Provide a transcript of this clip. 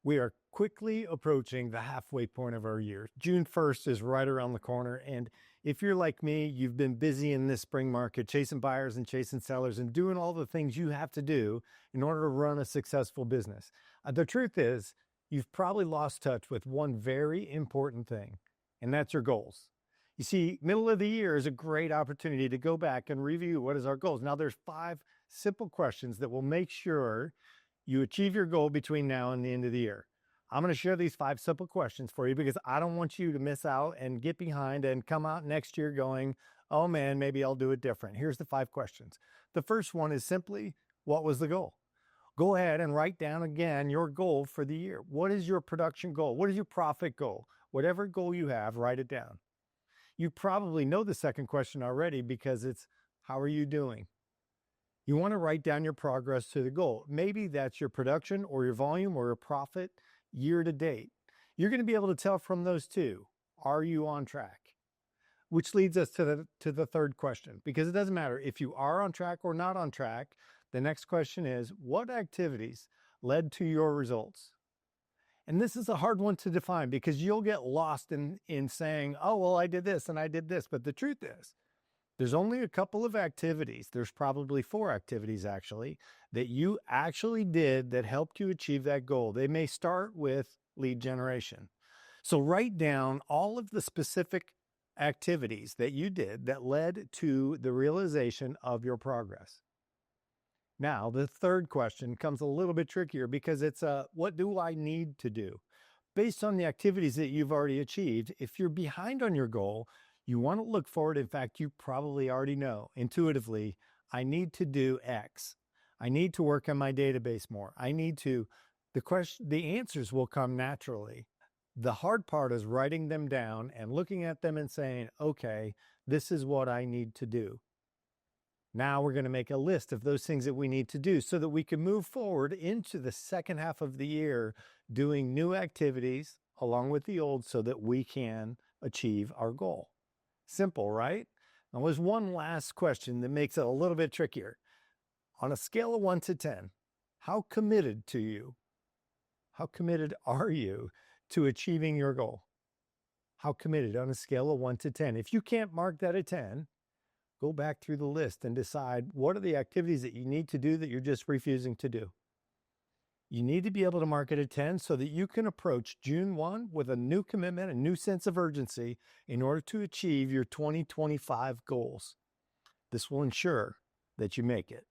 We are quickly approaching the halfway point of our year. June 1st is right around the corner. And if you're like me, you've been busy in this spring market, chasing buyers and chasing sellers and doing all the things you have to do in order to run a successful business. The truth is, you've probably lost touch with one very important thing, and that's your goals. You see, middle of the year is a great opportunity to go back and review what is our goals. Now, there's 5 simple questions that will make sure you achieve your goal between now and the end of the year. I'm going to share these 5 simple questions for you because I don't want you to miss out and get behind and come out next year going, oh man, maybe I'll do it different. Here's the 5 questions. The first one is simply, what was the goal? Go ahead and write down again your goal for the year. What is your production goal? What is your profit goal? Whatever goal you have, write it down. You probably know the second question already because it's, how are you doing? You want to write down your progress to the goal. Maybe that's your production or your volume or your profit year to date. You're going to be able to tell from those two. Are you on track? Which leads us to the third question, because it doesn't matter if you are on track or not on track. The next question is, what activities led to your results? And this is a hard one to define because you'll get lost in saying, oh, well, I did this and I did this. But the truth is, there's only a couple of activities. There's probably 4 activities actually that you actually did that helped you achieve that goal. They may start with lead generation. So write down all of the specific activities that you did that led to the realization of your progress. Now, the third question comes a little bit trickier because it's what do I need to do? Based on the activities that you've already achieved, if you're behind on your goal, you want to look forward. In fact, you probably already know intuitively, I need to do X. I need to work on my database more. The answers will come naturally. The hard part is writing them down and looking at them and saying, okay, this is what I need to do. Now we're going to make a list of those things that we need to do so that we can move forward into the second half of the year doing new activities along with the old so that we can achieve our goal. Simple, right? Now, there's one last question that makes it a little bit trickier. On a scale of 1 to 10, how committed are you to achieving your goal? How committed on a scale of 1 to 10? If you can't mark that a 10, go back through the list and decide what are the activities that you need to do that you're just refusing to do. You need to be able to mark it a 10 so that you can approach June 1 with a new commitment, a new sense of urgency in order to achieve your 2025 goals. This will ensure that you make it.